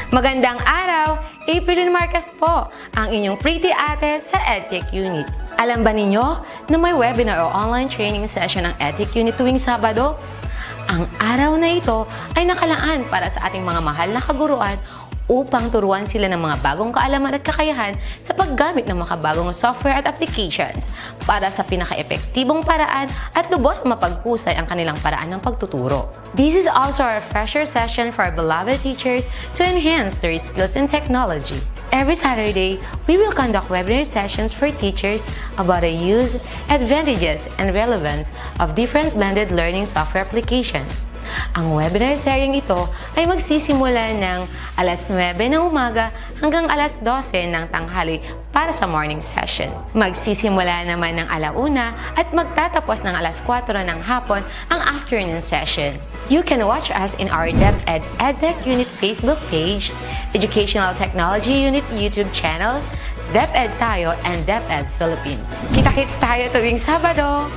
Magandang araw! April Marcas po, ang inyong pretty ate sa Edtech Unit. Alam ba ninyo na may webinar o online training session ng Edtech Unit tuwing Sabado? Ang araw na ito ay nakalaan para sa ating mga mahal na kaguruan upang turuan sila ng mga bagong kaalaman at kakayahan sa paggamit ng makabagong software at applications para sa pinaka-epektibong paraan at lubos mapaghusay ang kanilang paraan ng pagtuturo. This is also a refresher session for our beloved teachers to enhance their skills in technology. Every Saturday, we will conduct webinar sessions for teachers about the use, advantages, and relevance of different blended learning software applications. Ang webinar seryeng ito ay magsisimula ng alas 9 ng umaga hanggang alas 12 ng tanghali para sa morning session. Magsisimula naman ng alauna at magtatapos ng alas 4 ng hapon ang afternoon session. You can watch us in our DepEd Educational Unit Facebook page, Educational Technology Unit YouTube channel, DepEd Tayo, and DepEd Philippines. Kita-kits tayo tuwing Sabado!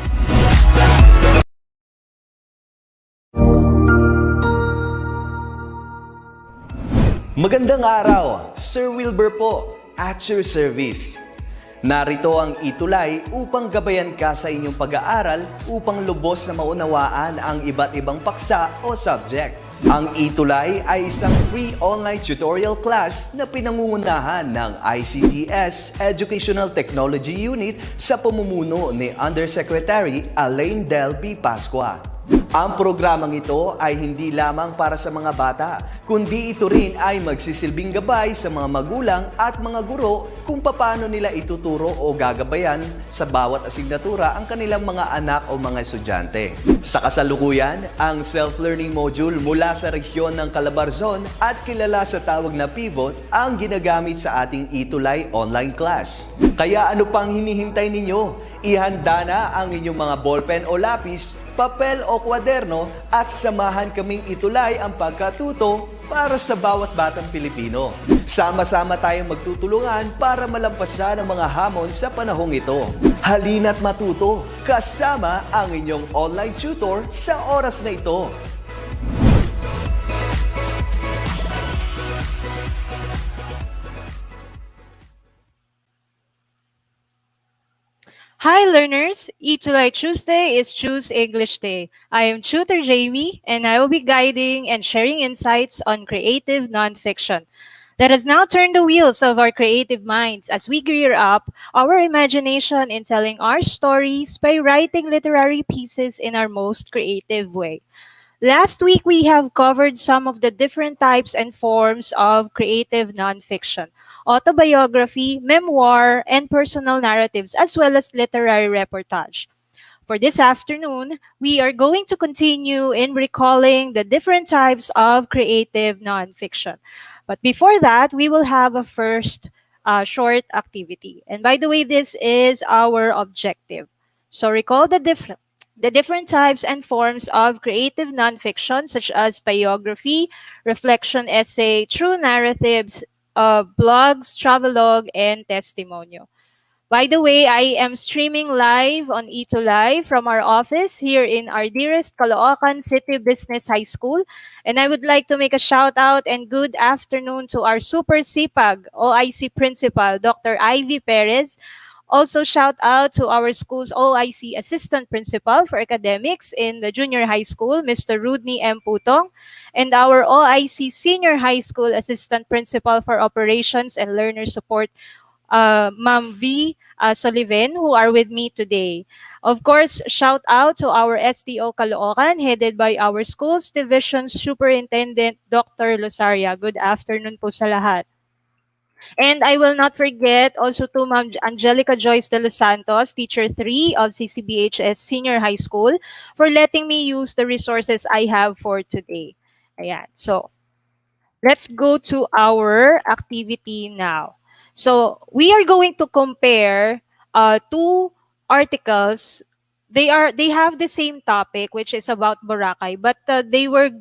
Magandang araw! Sir Wilbur po, at your service. Narito ang ETUlay upang gabayan ka sa inyong pag-aaral upang lubos na maunawaan ang iba't ibang paksa o subject. Ang ETUlay ay isang free online tutorial class na pinangungunahan ng DepEd Educational Technology Unit sa pamumuno ni Undersecretary Elaine Del B. Pascua. Ang programang ito ay hindi lamang para sa mga bata, kundi ito rin ay magsisilbing gabay sa mga magulang at mga guro kung paano nila ituturo o gagabayan sa bawat asignatura ang kanilang mga anak o mga estudyante. Sa kasalukuyan, ang self-learning module mula sa rehiyon ng Calabarzon at kilala sa tawag na pivot ang ginagamit sa ating ETUlay online class. Kaya ano pang hinihintay ninyo? Ihanda na ang inyong mga ballpen o lapis, papel o kwaderno at samahan kaming itulay ang pagkatuto para sa bawat batang Pilipino. Sama-sama tayong magtutulungan para malampasan ang mga hamon sa panahong ito. Halina't matuto kasama ang inyong online tutor sa oras na ito. Hi learners, ETUlay Tuesday is Choose English Day. I am Tutor Jamie and I will be guiding and sharing insights on creative nonfiction. Let us now turn the wheels of our creative minds as we gear up our imagination in telling our stories by writing literary pieces in our most creative way. Last week, we have covered some of the different types and forms of creative nonfiction: autobiography, memoir, and personal narratives, as well as literary reportage. For this afternoon, we are going to continue in recalling the different types of creative nonfiction. But before that, we will have a first short activity. And by the way, this is our objective. So recall the different types and forms of creative nonfiction, such as biography, reflection essay, true narratives, blogs, travelogue, and testimonio. By the way, I am streaming live on ETUlay from our office here in our dearest Caloocan City Business High School. And I would like to make a shout out and good afternoon to our super sipag OIC Principal, Dr. Ivy Perez. Also, shout out to our school's OIC Assistant Principal for Academics in the Junior High School, Mr. Rudney M. Putong, and our OIC Senior High School Assistant Principal for Operations and Learner Support, Ma'am V. Sullivan, who are with me today. Of course, shout out to our STO Caloocan, headed by our school's Division Superintendent, Dr. Losaria. Good afternoon po sa lahat. And I will not forget also to Ma'am Angelica Joyce de los Santos, Teacher 3 of CCBHS Senior High School, for letting me use the resources I have for today. Ayan. So, let's go to our activity now. So, we are going to compare two articles. They have the same topic, which is about Boracay, but they were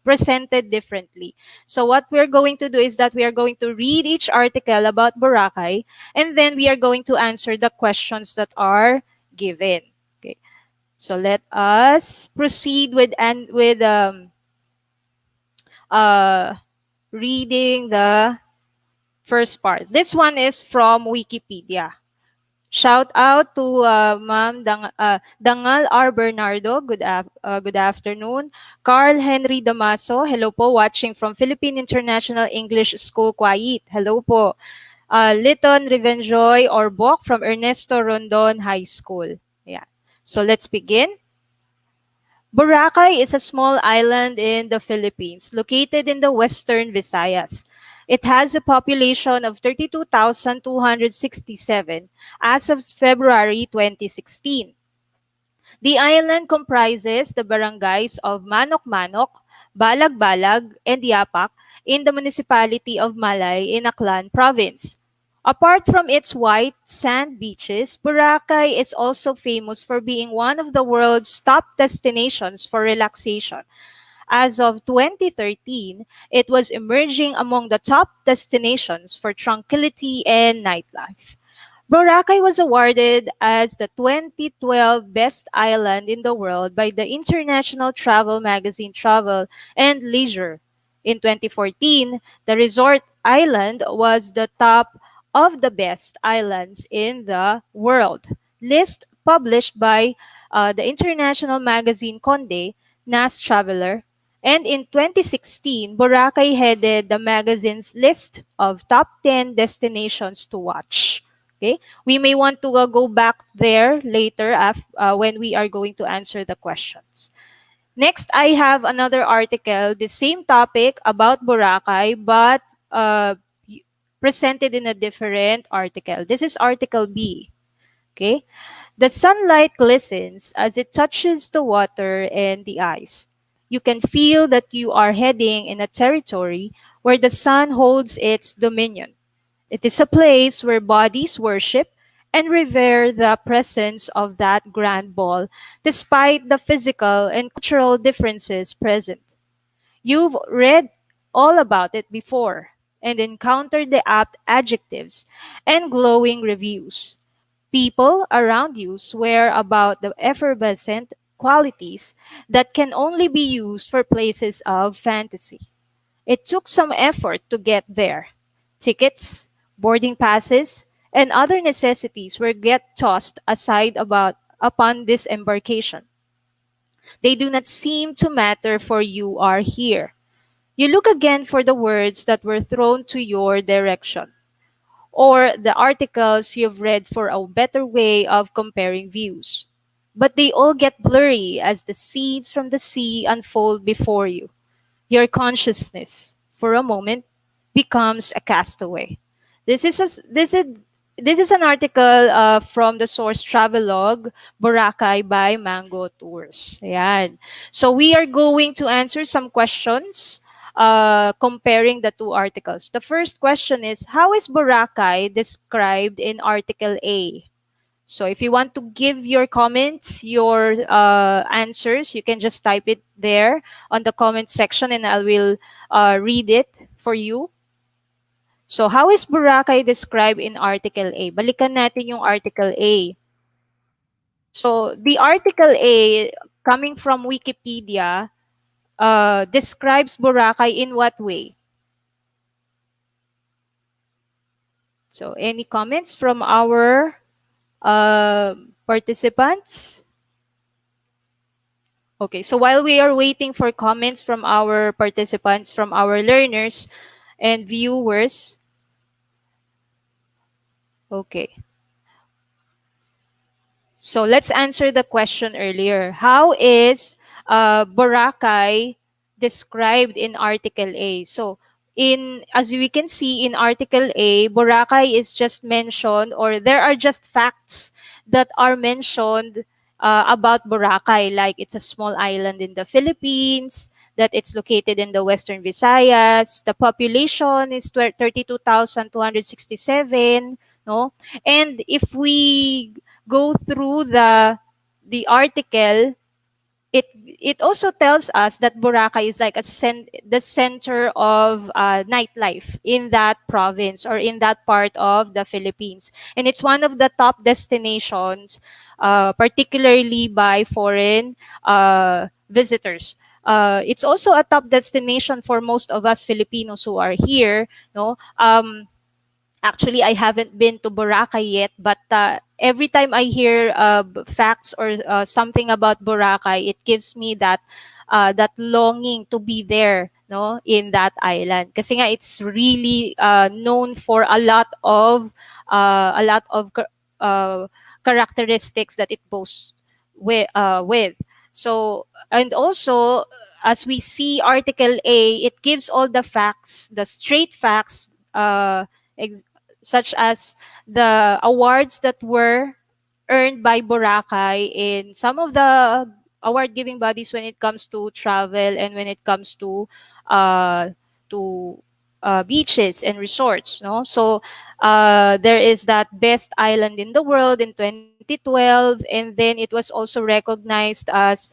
presented differently. So what we're going to do is that we are going to read each article about Boracay, and then we are going to answer the questions that are given. Okay. So let us proceed with reading the first part. This one is from Wikipedia. Shout out to Ma'am Dangal R. Bernardo. Good afternoon. Carl Henry Damaso. Hello po. Watching from Philippine International English School, Kuwait. Hello po. Liton Rivenjoy or Bok from Ernesto Rondon High School. Yeah. So let's begin. Boracay is a small island in the Philippines, located in the western Visayas. It has a population of 32,267 as of February 2016. The island comprises the barangays of Manok-Manok, Balag-Balag, and Yapak in the municipality of Malay in Aklan Province. Apart from its white sand beaches, Boracay is also famous for being one of the world's top destinations for relaxation. As of 2013, it was emerging among the top destinations for tranquility and nightlife. Boracay was awarded as the 2012 Best Island in the World by the international travel magazine Travel and Leisure. In 2014, the resort island was the top of the best islands in the world. List published by the international magazine Conde, NAS Traveler. And in 2016, Boracay headed the magazine's list of top 10 destinations to watch. Okay, we may want to go back there later when we are going to answer the questions. Next, I have another article, the same topic about Boracay, but presented in a different article. This is article B. Okay, the sunlight glistens as it touches the water and the ice. You can feel that you are heading in a territory where the sun holds its dominion. It is a place where bodies worship and revere the presence of that grand ball, despite the physical and cultural differences present. You've read all about it before and encountered the apt adjectives and glowing reviews. People around you swear about the effervescent qualities that can only be used for places of fantasy. It took some effort to get there. Tickets, boarding passes, and other necessities were get tossed aside upon this embarkation. They do not seem to matter, for you are here. You look again for the words that were thrown to your direction, or the articles you've read for a better way of comparing views. But they all get blurry as the scenes from the sea unfold before you. Your consciousness, for a moment, becomes a castaway. This is a, this is an article from the source Travelogue, Boracay by Mango Tours. Ayan. So we are going to answer some questions comparing the two articles. The first question is, how is Boracay described in Article A? So if you want to give your comments, your answers, you can just type it there on the comment section and I will read it for you. So how is Boracay described in Article A? Balikan natin yung Article A. So the Article A, coming from Wikipedia, describes Boracay in what way? So any comments from our participants? Okay, so while we are waiting for comments from our participants, from our learners and viewers, okay. So let's answer the question earlier. How is Boracay described in Article A? So as we can see in Article A, Boracay is just mentioned, or there are just facts that are mentioned about Boracay, like it's a small island in the Philippines, that it's located in the Western Visayas, the population is 32,267, no? And if we go through the article, it also tells us that Boracay is like the center of nightlife in that province or in that part of the Philippines, and it's one of the top destinations, particularly by foreign visitors. it's also a top destination for most of us Filipinos who are here. No, actually, I haven't been to Boracay yet, but every time I hear facts or something about Boracay, it gives me that longing to be there, no, in that island. Kasi nga, it's really known for a lot of characteristics that it boasts with. So, and also, as we see Article A, it gives all the facts, the straight facts, ex- such as the awards that were earned by Boracay in some of the award giving bodies when it comes to travel and when it comes uh, to beaches and resorts. No, so there is that best island in the world in 2012, and then it was also recognized as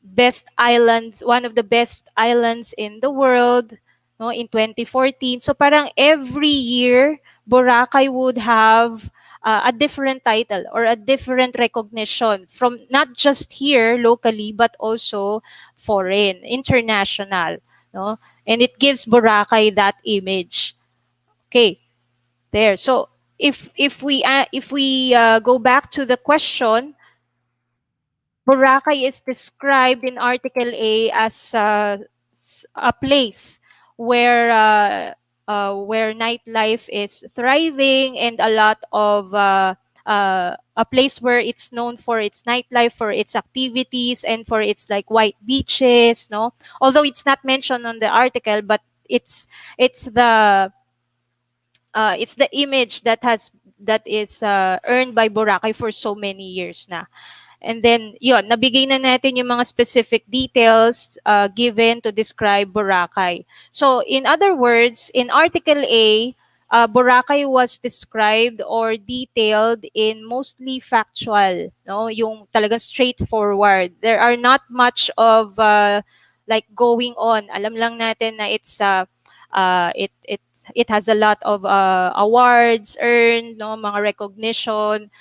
best islands, one of the best islands in the world, no, in 2014. So parang every year, Boracay would have a different title or a different recognition from not just here locally, but also foreign, international, no? And it gives Boracay that image. Okay, there. So if we go back to the question, Boracay is described in Article A as a place where where nightlife is thriving, and a lot of a place where it's known for its nightlife, for its activities, and for its like white beaches. No, although it's not mentioned on the article, but it's the it's the image that is earned by Boracay for so many years na. And then, yun, nabigay na natin yung mga specific details given to describe Boracay. So, in other words, in Article A, Boracay was described or detailed in mostly factual, no? Yung talagang straightforward. There are not much of like going on. Alam lang natin na it has a lot of awards earned, no, mga recognition,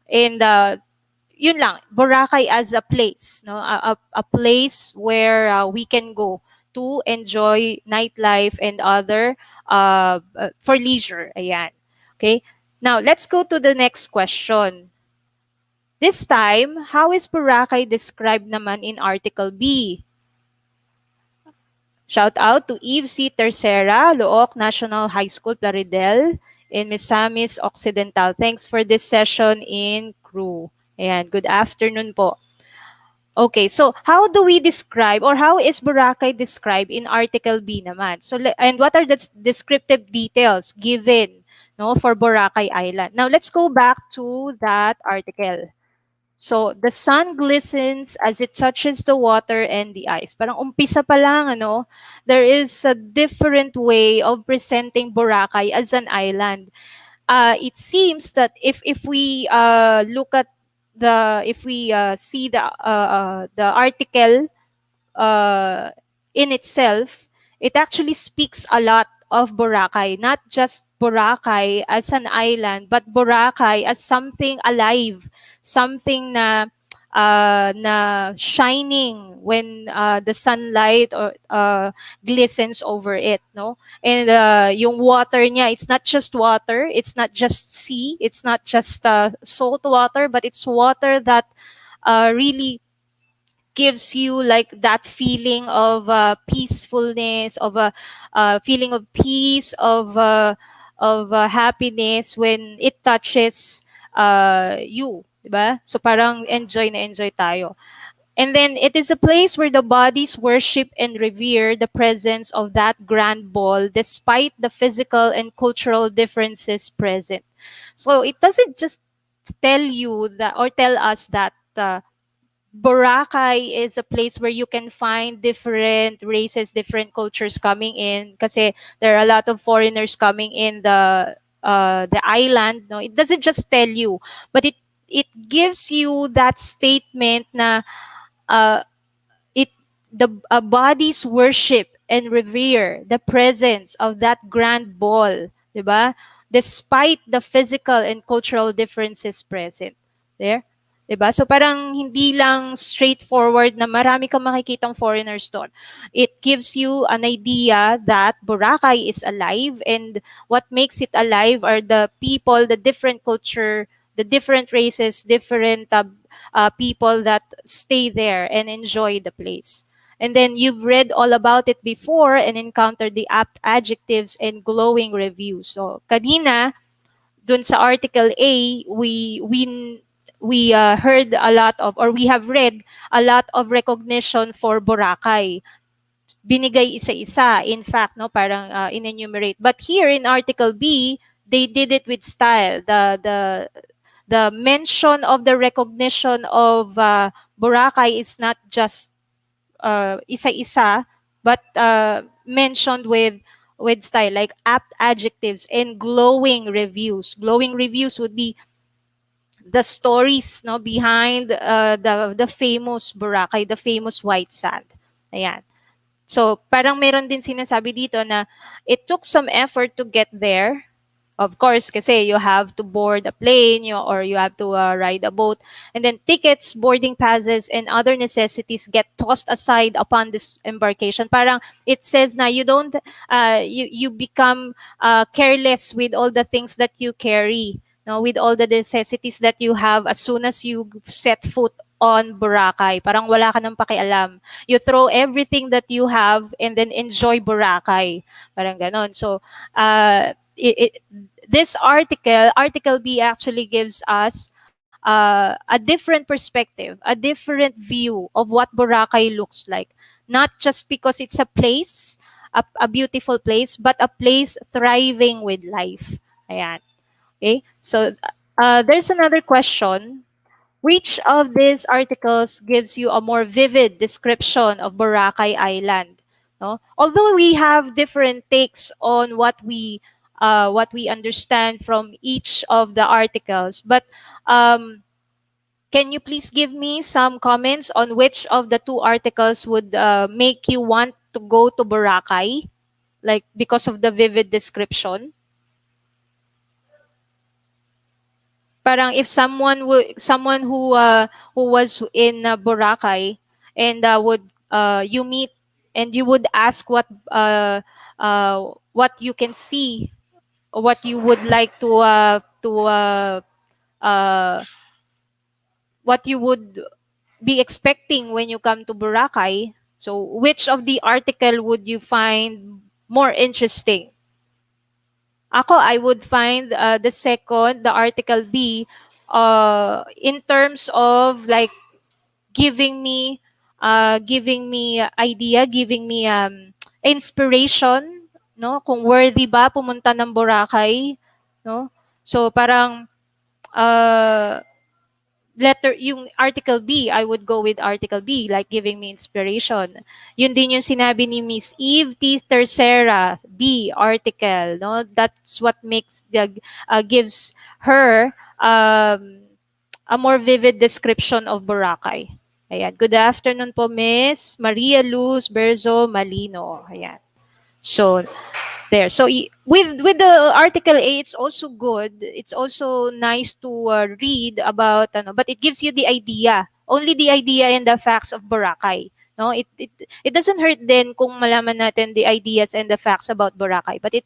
and yun lang, Boracay as a place, no, a place where we can go to enjoy nightlife and other for leisure. Ayan. Okay. Now let's go to the next question. This time, how is Boracay described naman in Article B? Shout out to Eve C. Tercera, Looc National High School, Plaridel, in Misamis Occidental. Thanks for this session in crew. Ayan, good afternoon po. Okay, so how do we describe or how is Boracay described in Article B naman? So, and what are the descriptive details given, no, for Boracay Island? Now, let's go back to that article. So, the sun glistens as it touches the water and the ice. Parang umpisa pa lang, ano, there is a different way of presenting Boracay as an island. It seems that if we look at if we see the article uh, in itself, it actually speaks a lot of Boracay, not just Boracay as an island, but Boracay as something alive, something na shining when the sunlight or glistens over it, no? And yung water niya, it's not just water, it's not just sea, it's not just salt water, but it's water that really gives you like that feeling of peacefulness, of a feeling of peace, of happiness when it touches you, diba? So parang enjoy na enjoy tayo. And then it is a place where the bodies worship and revere the presence of that grand ball despite the physical and cultural differences present. So it doesn't just tell you that or tell us that Boracay is a place where you can find different races, different cultures coming in. Kasi there are a lot of foreigners coming in the island. No, it doesn't just tell you, but it gives you that statement na uh, it the bodies worship and revere the presence of that grand ball, diba? Despite the physical and cultural differences present. There. 'Diba? So parang hindi lang straightforward na marami kang makikitang foreigners doon. It gives you an idea that Boracay is alive, and what makes it alive are the people, the different culture, the different races, different people that stay there and enjoy the place. And then you've read all about it before and encountered the apt adjectives and glowing reviews. So kanina, dun sa article A, we heard a lot of, or we have read a lot of recognition for Boracay. Binigay isa-isa, in fact, no, parang in-enumerate. But here in article B, they did it with style. The mention of the recognition of Boracay is not just isa-isa, but mentioned with style, like apt adjectives and glowing reviews. Glowing reviews would be the stories, no, behind the famous Boracay, the famous white sand. Ayan. So parang meron din sinasabi dito na it took some effort to get there. Of course, kasi you have to board a plane, or you have to ride a boat. And then tickets, boarding passes, and other necessities get tossed aside upon this embarkation. Parang it says na you don't, you become careless with all the things that you carry, no, with all the necessities that you have as soon as you set foot on Boracay. Parang wala ka nang pakialam. You throw everything that you have and then enjoy Boracay. Parang ganon. So, this article B, actually gives us a different perspective, a different view of what Boracay looks like. Not just because it's a place, a beautiful place, but a place thriving with life. Ayan. Okay? So, there's another question. Which of these articles gives you a more vivid description of Boracay Island? No? Although we have different takes on what we understand from each of the articles, but can you please give me some comments on which of the two articles would make you want to go to Boracay, like because of the vivid description? Parang if someone who was in Boracay, and would you meet, and you would ask what you can see, or what you would like uh, what you would be expecting when you come to Boracay. So which of the article would you find more interesting? Ako, I would find the second, the article B, in terms of like giving me idea, giving me inspiration, no? Kung worthy ba pumunta ng Boracay, no? So parang uh, yung article B, I would go with article B, like giving me inspiration. Yun din yung sinabi ni Miss Eve T. Tercera, B, article, no? That's what gives her a more vivid description of Boracay. Ayan. Good afternoon po, Miss Maria Luz Berzo Malino. Ayan. So, there. So with the article A, it's also good. It's also nice to read about, but it gives you the idea, only the idea and the facts of Boracay. No, it doesn't hurt then kung malaman natin the ideas and the facts about Boracay, but it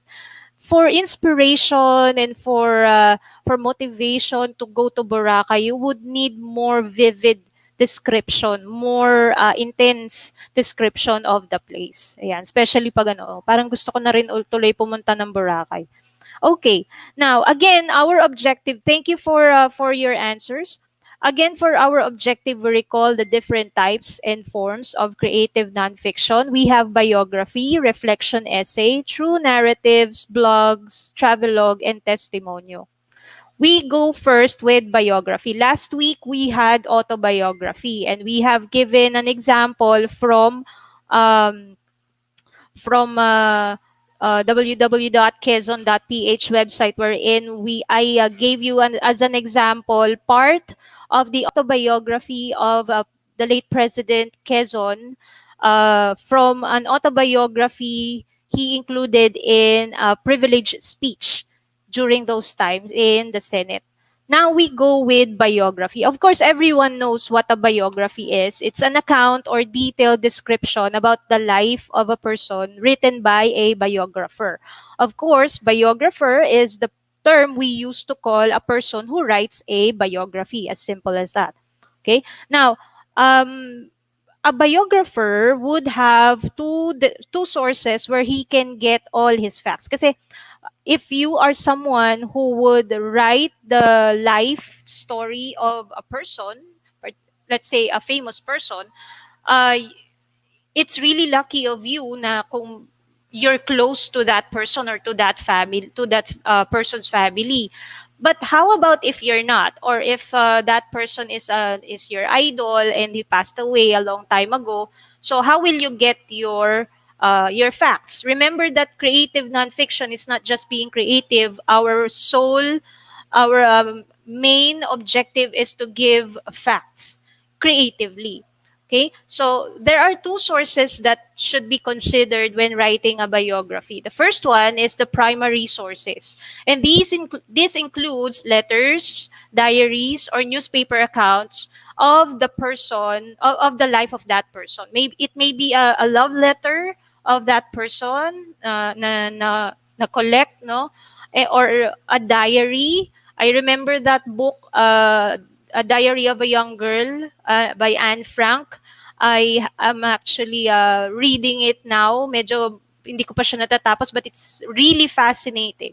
for inspiration and for motivation to go to Boracay, you would need more vivid description, more intense description of the place. Ayan, especially pag parang gusto ko na rin tuloy pumunta ng Boracay. Okay. Now, again, our objective, thank you for your answers. Again, for our objective, we recall the different types and forms of creative nonfiction. We have biography, reflection essay, true narratives, blogs, travelogue, and testimonial. We go first with biography. Last week, we had autobiography, and we have given an example um, from www.quezon.ph website, wherein I gave you as an example part of the autobiography of the late President Quezon, from an autobiography he included in a privileged speech during those times in the Senate. Now we go with biography. Of course, everyone knows what a biography is. It's an account or detailed description about the life of a person written by a biographer. Of course, biographer is the term we use to call a person who writes a biography, as simple as that. Okay? Now, um, a biographer would have two sources where he can get all his facts. Kasi if you are someone who would write the life story of a person, or let's say a famous person, uh, it's really lucky of you na kung you're close to that person or to that family, to that person's family. But how about if you're not, or if that person is your idol and he passed away a long time ago? So how will you get your facts? Remember that creative nonfiction is not just being creative. Our main objective is to give facts creatively. Okay, so there are two sources that should be considered when writing a biography. The first one is the primary sources, and this includes letters, diaries, or newspaper accounts of the person of the life of that person. Maybe it may be a love letter of that person na collect, no, or a diary. I remember that book, A Diary of a Young Girl, by Anne Frank. I am actually reading it now. Medyo hindi ko pa siya natatapos, but it's really fascinating.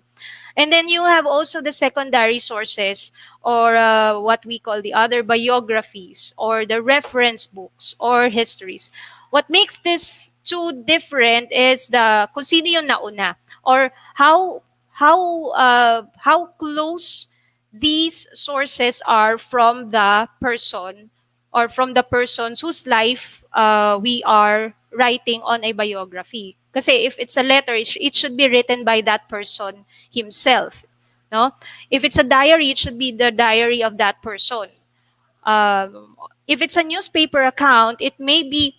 And then you have also the secondary sources, or what we call the other biographies, or the reference books or histories. What makes this two different is the kung sino yung nauna, or how close these sources are from the person, or from the persons whose life we are writing on a biography. Kasi if it's a letter, it should be written by that person himself. No? If it's a diary, it should be the diary of that person. If it's a newspaper account, it may be,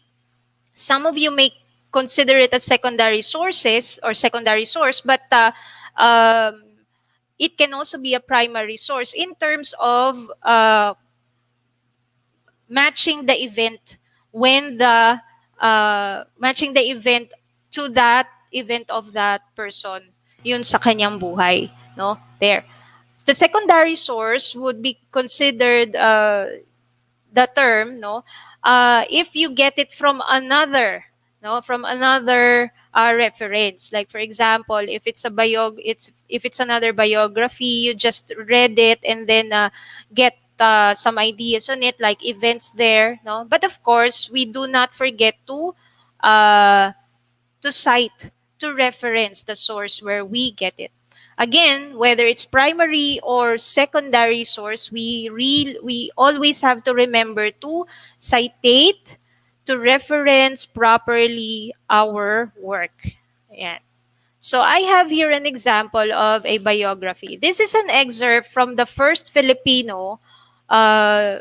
some of you may consider it as secondary sources or secondary source, but um, it can also be a primary source in terms of matching the event, when the matching the event to that event of that person, yun sa kanyang buhay, no, there. The secondary source would be considered the term, no, if you get it from another, no, from another reference. Like for example, if it's if it's another biography, you just read it and then get some ideas on it, like events there, no. But of course, we do not forget uh, to cite, to reference the source where we get it. Again, whether it's primary or secondary source, we always have to remember to citate, to reference properly our work. Yeah. So I have here an example of a biography. This is an excerpt from the first Filipino, uh,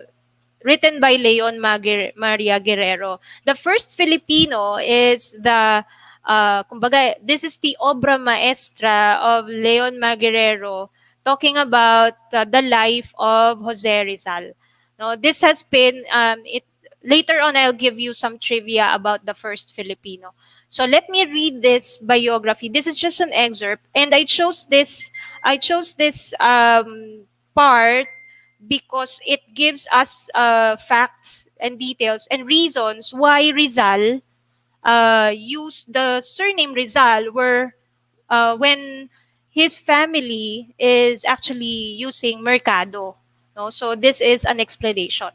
written by Leon Maria Guerrero. The first Filipino is kumbaga, this is the obra maestra of Leon Guerrero, talking about the life of Jose Rizal. No, this has been, later on I'll give you some trivia about the first Filipino. So let me read this biography. This is just an excerpt, and I chose this part because it gives us facts and details and reasons why Rizal used the surname Rizal, when his family is actually using Mercado. No? So this is an explanation.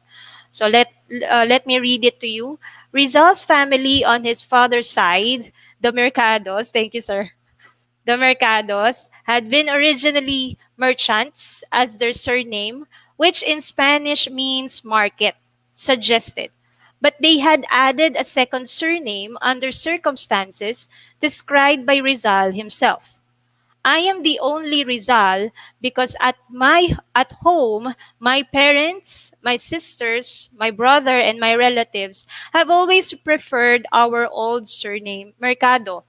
So let me read it to you. Rizal's family on his father's side, the Mercados, thank you, sir. The Mercados had been originally merchants, as their surname, which in Spanish means market, suggested. But they had added a second surname under circumstances described by Rizal himself. I am the only Rizal because at home, my parents, my sisters, my brother, and my relatives have always preferred our old surname, Mercado.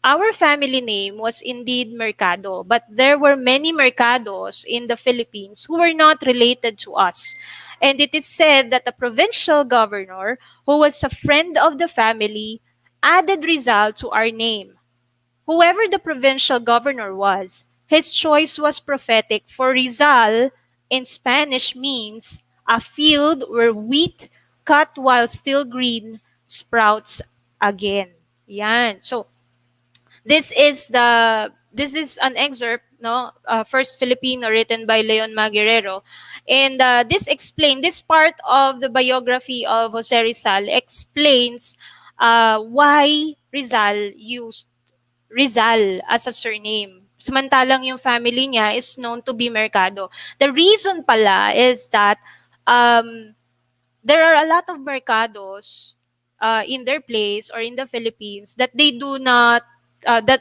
Our family name was indeed Mercado, but there were many Mercados in the Philippines who were not related to us. And it is said that the provincial governor, who was a friend of the family, added Rizal to our name. Whoever the provincial governor was, his choice was prophetic, for Rizal in Spanish means a field where wheat cut while still green sprouts again. Yan. So this is an excerpt, no, first Filipino written by Leon Maguirero, and this part of the biography of Jose Rizal explains why Rizal used Rizal as a surname. Samantalang yung family niya is known to be Mercado. The reason pala is that um, there are a lot of mercados in their place or in the Philippines that they do not that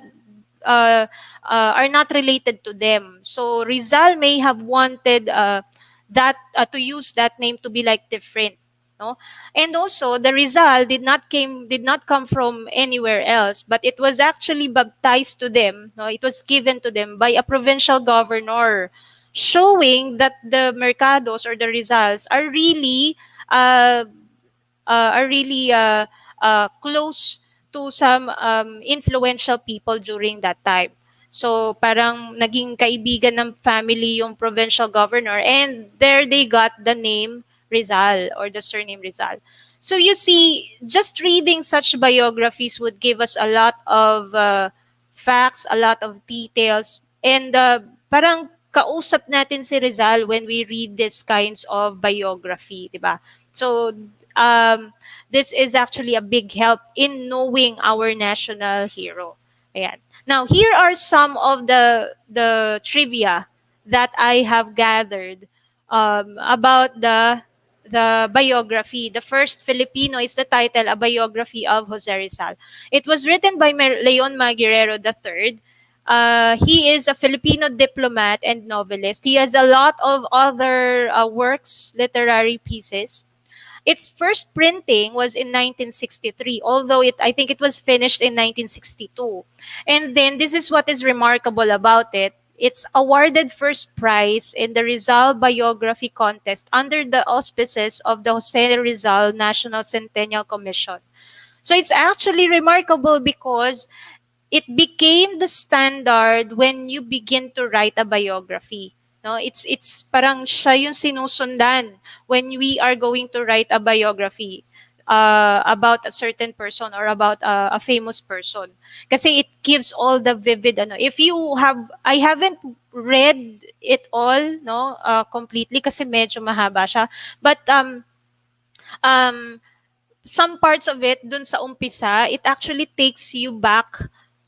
are not related to them. So Rizal may have wanted that to use that name to be like different, no? And also the Rizal did not come from anywhere else, but it was actually baptized to them, no? It was given to them by a provincial governor, showing that the Mercados or the Rizals uh, are really close to some influential people during that time. So parang naging kaibigan ng family yung provincial governor, and there they got the name Rizal or the surname Rizal. So you see, just reading such biographies would give us a lot of facts, a lot of details, and parang kausap natin si Rizal when we read these kinds of biography, di ba? So um, this is actually a big help in knowing our national hero. Ayan. Now, here are some of the trivia that I have gathered about the biography. The first Filipino is the title, A Biography of Jose Rizal. It was written by Leon Maguirero III. He is a Filipino diplomat and novelist. He has a lot of other works, literary pieces. Its first printing was in 1963, although I think it was finished in 1962. And then this is what is remarkable about it. It's awarded first prize in the Rizal Biography Contest under the auspices of the Jose Rizal National Centennial Commission. So it's actually remarkable because it became the standard when you begin to write a biography. No, it's parang siya yung sinusundan when we are going to write a biography about a certain person or about a famous person. Kasi it gives all the vivid ano. If you have, I haven't read it all, no, completely kasi medyo mahaba siya. But um some parts of it dun sa umpisa, it actually takes you back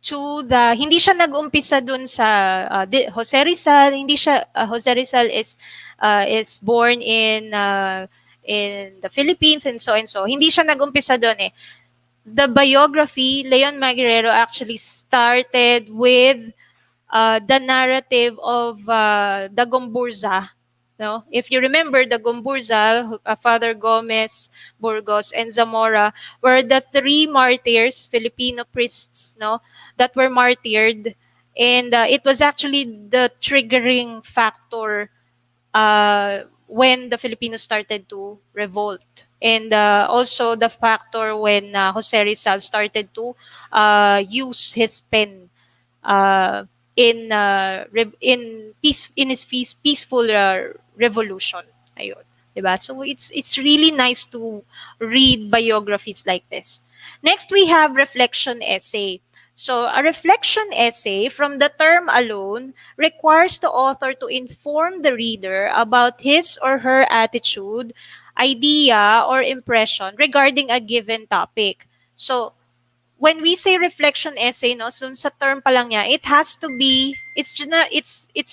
to the, hindi siya nag-umpisa dun sa Jose Rizal, hindi siya, Jose Rizal is born in the Philippines and so and so. Hindi siya nag-umpisa dun eh. The biography, Leon Maguirero actually started with the narrative of the Gomburza. No? If you remember, the Gomburza, Father Gomez, Burgos, and Zamora were the three martyrs, Filipino priests, no, that were martyred. And it was actually the triggering factor when the Filipinos started to revolt. And also the factor when Jose Rizal started to use his pen uh, in his peaceful revolution. Ayun, 'di ba? So it's really nice to read biographies like this. Next we have reflection essay. So a reflection essay, from the term alone, requires the author to inform the reader about his or her attitude, idea, or impression regarding a given topic. So when we say reflection essay, no, so sa term pa lang niya, it has to be, it's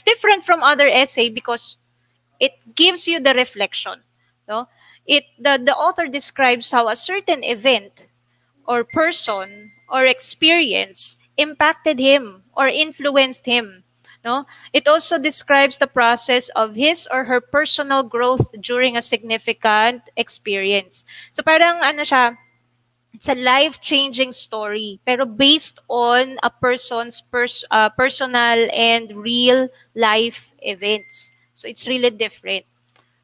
different from other essay because it gives you the reflection, no? The author describes how a certain event or person or experience impacted him or influenced him, no? It also describes the process of his or her personal growth during a significant experience. So parang ano siya, It's a life-changing story, pero based on a person's personal and real life events. So it's really different.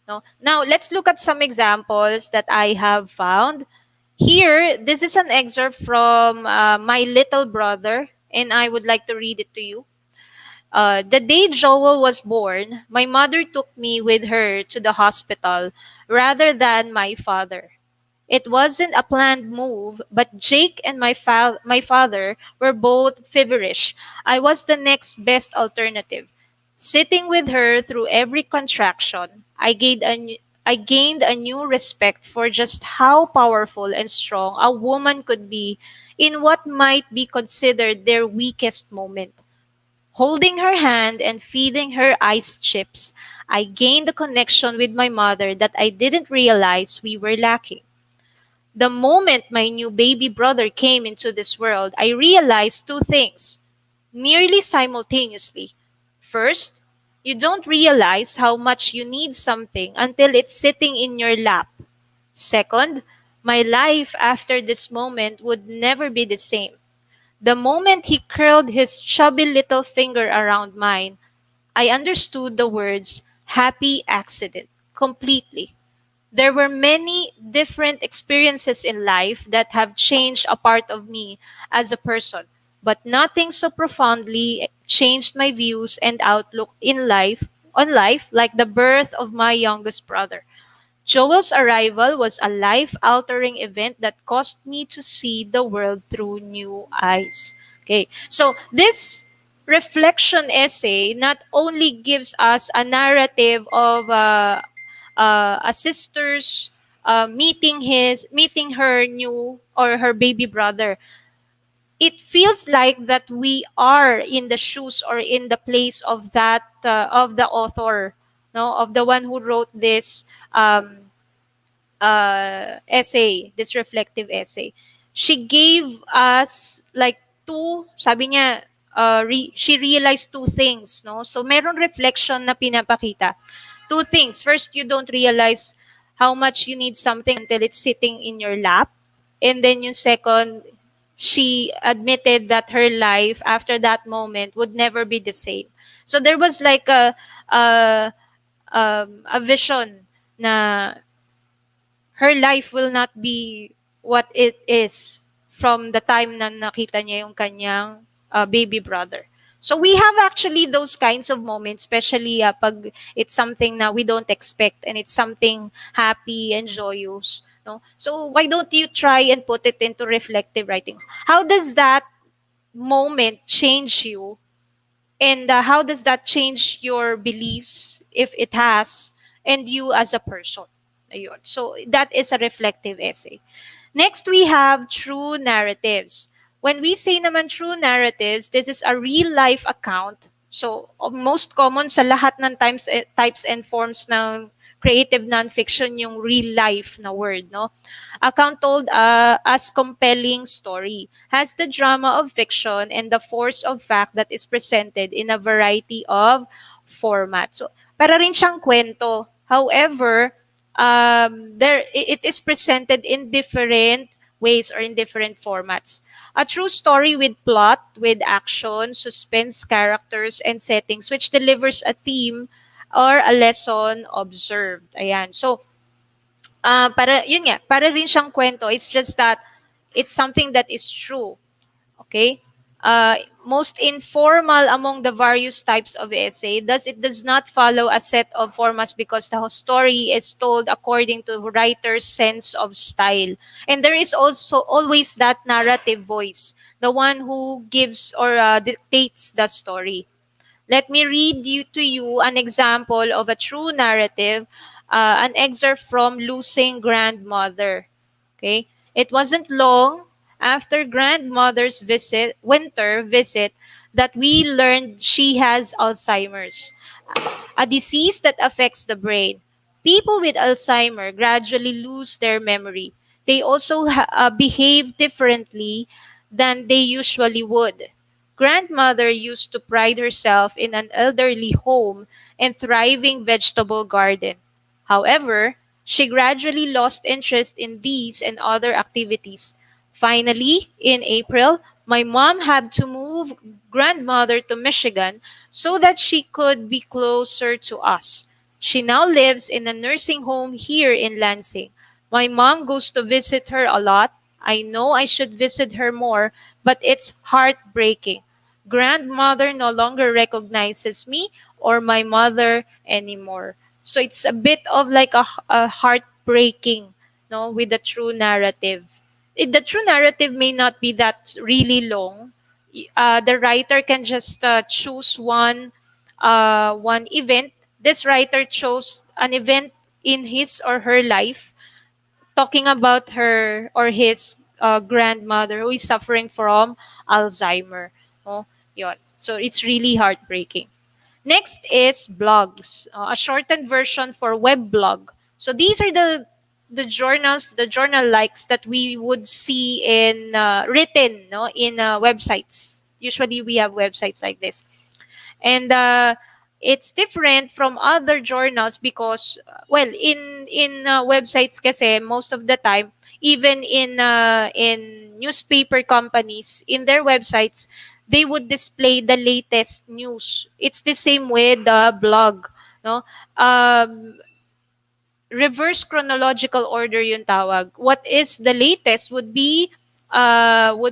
No? Now, let's look at some examples that I have found. Here, this is an excerpt from My Little Brother, and I would like to read it to you. The day Joel was born, my mother took me with her to the hospital rather than my father. It wasn't a planned move, but Jake and my father were both feverish. I was the next best alternative. Sitting with her through every contraction, I gained a new respect for just how powerful and strong a woman could be in what might be considered their weakest moment. Holding her hand and feeding her ice chips, I gained a connection with my mother that I didn't realize we were lacking. The moment my new baby brother came into this world, I realized two things nearly simultaneously. First, you don't realize how much you need something until it's sitting in your lap. Second, my life after this moment would never be the same. The moment he curled his chubby little finger around mine, I understood the words happy accident completely. There were many different experiences in life that have changed a part of me as a person, but nothing so profoundly changed my views and outlook in life on life like the birth of my youngest brother. Joel's arrival was a life-altering event that caused me to see the world through new eyes. Okay, so this reflection essay not only gives us a narrative of a sister's meeting her new or her baby brother. It feels like that we are in the shoes or in the place of that of the author, no, of the one who wrote this essay, this reflective essay. She gave us like sabi niya, she realized two things, no? So meron reflection na pinapakita. Two things. First, you don't realize how much you need something until it's sitting in your lap. And then yung second, she admitted that her life after that moment would never be the same. So there was like a vision na her life will not be what it is from the time na nakita niya yung kanyang baby brother. So we have actually those kinds of moments, especially pag it's something na we don't expect and it's something happy and joyous. No? So why don't you try and put it into reflective writing? How does that moment change you? And how does that change your beliefs, if it has, and you as a person? Ayun. So that is a reflective essay. Next, we have true narratives. When we say naman true narratives, this is a real life account. So most common sa lahat ng types and forms ng creative nonfiction yung real life na word, no? Account told as compelling story, has the drama of fiction and the force of fact that is presented in a variety of formats. So, para rin siyang kwento. However, it is presented in different ways or in different formats. A true story with plot, with action, suspense, characters, and settings which delivers a theme or a lesson observed. Ayan. So, yun nga, para rin siyang kwento. It's just that it's something that is true. Okay? Most informal among the various types of essay, thus it does not follow a set of formats because the story is told according to writer's sense of style. And there is also always that narrative voice, the one who gives or dictates the story. Let me read to you an example of a true narrative, an excerpt from Losing Grandmother. Okay? It wasn't long after grandmother's winter visit, that we learned she has Alzheimer's, a disease that affects the brain. People with Alzheimer gradually lose their memory. They also behave differently than they usually would. Grandmother used to pride herself in an elderly home and thriving vegetable garden. However, she gradually lost interest in these and other activities. Finally, in April, my mom had to move grandmother to Michigan so that she could be closer to us. She now lives in a nursing home here in Lansing. My mom goes to visit her a lot. I know I should visit her more, but it's heartbreaking. Grandmother no longer recognizes me or my mother anymore. So it's a bit of like a heartbreaking, no, with the true narrative. The true narrative may not be that really long. The writer can just choose one event. This writer chose an event in his or her life, talking about her or his grandmother who is suffering from Alzheimer. No? Yun. So it's really heartbreaking. Next is blogs, a shortened version for web blog. So these are the journals, the journal likes that we would see in written, no, in websites. Usually we have websites like this, and it's different from other journals because well, in websites kasi most of the time, even in newspaper companies, in their websites, they would display the latest news. It's the same with the blog, no. um Reverse chronological order yung tawag. What is the latest would be on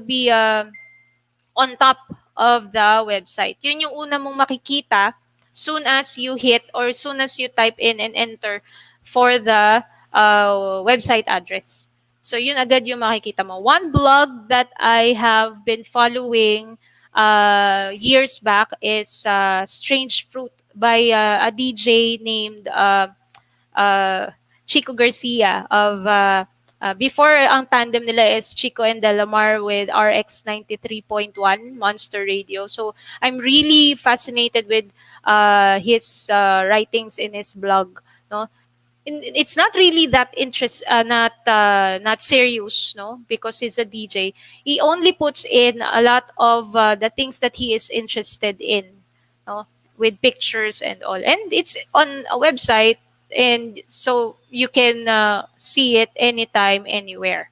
top of the website. Yun yung una mong makikita soon as you hit or soon as you type in and enter for the website address. So yun agad yung makikita mo. One blog that I have been following years back is Strange Fruit by a DJ named uh, Chico Garcia of before ang tandem nila is Chico and Delamar with RX 93.1 Monster Radio. So I'm really fascinated with his writings in his blog. No, it's not really that not serious, no, because he's a DJ. He only puts in a lot of the things that he is interested in, no, with pictures and all, and it's on a website, and so you can see it anytime, anywhere,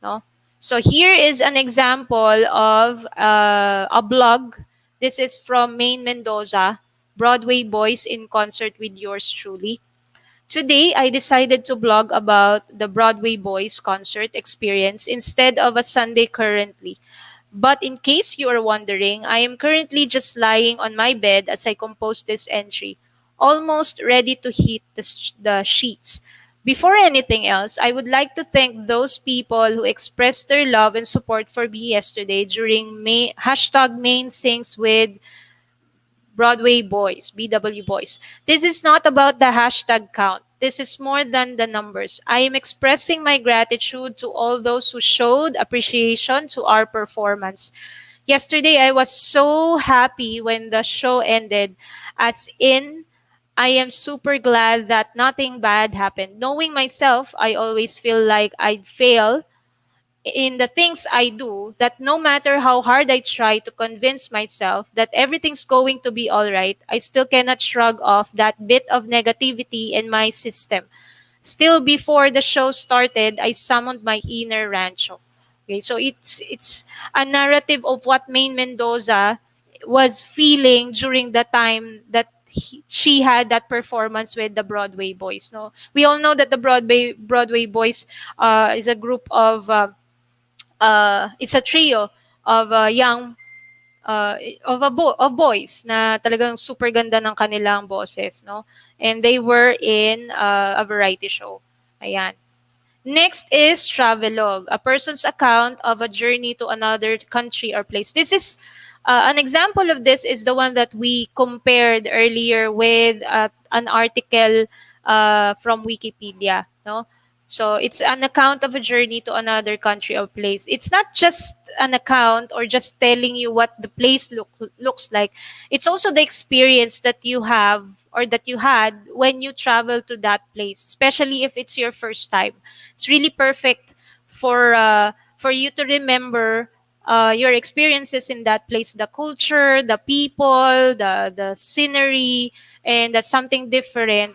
no. So here is an example of a blog. This is from Maine, Mendoza. Broadway Boys in concert with yours truly. Today, I decided to blog about the Broadway Boys concert experience instead of a Sunday currently. But in case you are wondering, I am currently just lying on my bed as I compose this entry, almost ready to hit the sheets. Before anything else, I would like to thank those people who expressed their love and support for me yesterday during hashtag Main Sings with Broadway Boys, BW Boys. This is not about the hashtag count. This is more than the numbers. I am expressing my gratitude to all those who showed appreciation to our performance. Yesterday, I was so happy when the show ended, as in, I am super glad that nothing bad happened. Knowing myself, I always feel like I'd fail in the things I do, that no matter how hard I try to convince myself that everything's going to be all right, I still cannot shrug off that bit of negativity in my system. Still, before the show started, I summoned my inner Rancho. Okay, so it's a narrative of what Maine Mendoza was feeling during the time that she had that performance with the Broadway Boys. No, we all know that the Broadway Boys is a group of it's a trio of young of boys na talagang super ganda ng kanilang boses, no? And they were in a variety show. Ayan. Next is Travelogue, a person's account of a journey to another country or place. This is an example of this is the one that we compared earlier with an article from Wikipedia, no? So it's an account of a journey to another country or place. It's not just an account or just telling you what the place looks like. It's also the experience that you have or that you had when you travel to that place, especially if it's your first time. It's really perfect for you to remember your experiences in that place, the culture, the people, the scenery, and that's something different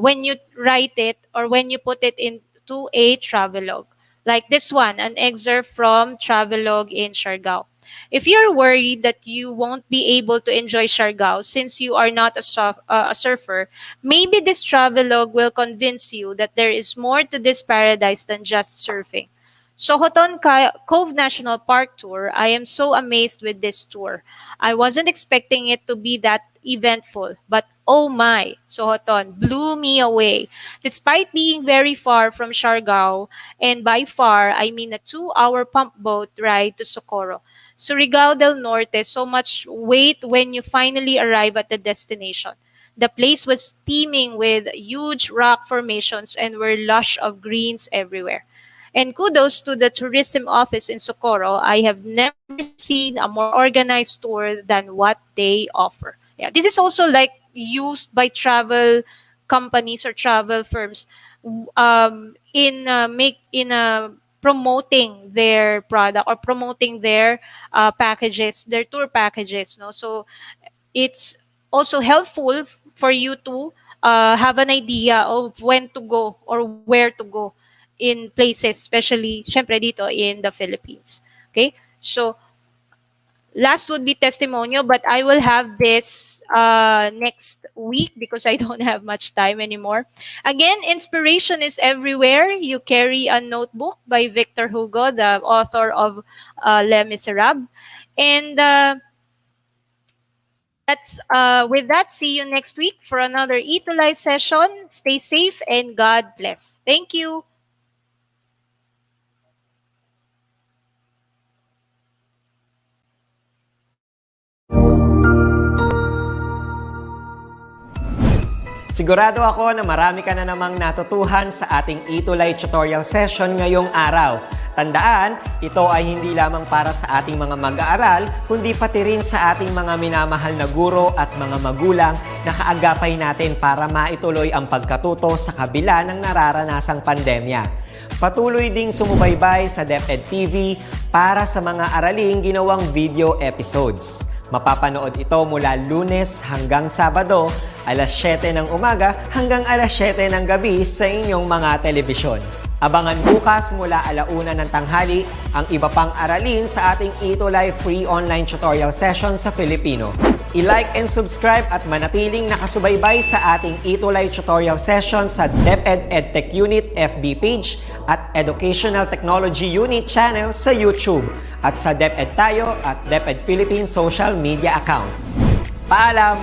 when you write it or when you put it into a travelogue. Like this one, an excerpt from Travelogue in Siargao. If you're worried that you won't be able to enjoy Siargao since you are not a surfer, maybe this travelogue will convince you that there is more to this paradise than just surfing. Cove National Park Tour, I am so amazed with this tour. I wasn't expecting it to be that eventful, but oh my, Sohoton blew me away. Despite being very far from Siargao, and by far, I mean a 2-hour pump boat ride to Socorro. Surigao del Norte, so much wait when you finally arrive at the destination. The place was teeming with huge rock formations and were lush of greens everywhere. And kudos to the tourism office in Socorro. I have never seen a more organized tour than what they offer. Yeah, this is also like used by travel companies or travel firms in promoting their product or promoting their packages, their tour packages. No, so it's also helpful for you to have an idea of when to go or where to go in places, especially syempre dito in the Philippines. Okay? So last would be testimonial, but I will have this next week because I don't have much time anymore. Again, inspiration is everywhere. You carry a notebook by Victor Hugo, the author of Les Miserables. And with that, see you next week for another ETUlay session. Stay safe and God bless. Thank you. Sigurado ako na marami ka na namang natutuhan sa ating ETUlay tutorial session ngayong araw. Tandaan, ito ay hindi lamang para sa ating mga mag-aaral, kundi pati rin sa ating mga minamahal na guro at mga magulang na kaagapay natin para maituloy ang pagkatuto sa kabila ng nararanasang pandemya. Patuloy ding sumubaybay sa DepEd TV para sa mga araling ginawang video episodes. Mapapanood ito mula Lunes hanggang Sabado, alas 7 ng umaga hanggang alas 7 ng gabi sa inyong mga telebisyon. Abangan bukas mula 1:00 ng tanghali ang iba pang aralin sa ating ETUlay free online tutorial session sa Filipino. I-like and subscribe at manatiling nakasubaybay sa ating ETUlay tutorial session sa DepEd Edtech Unit FB page at Educational Technology Unit channel sa YouTube at sa DepEd Tayo at DepEd Philippines social media accounts. Paalam!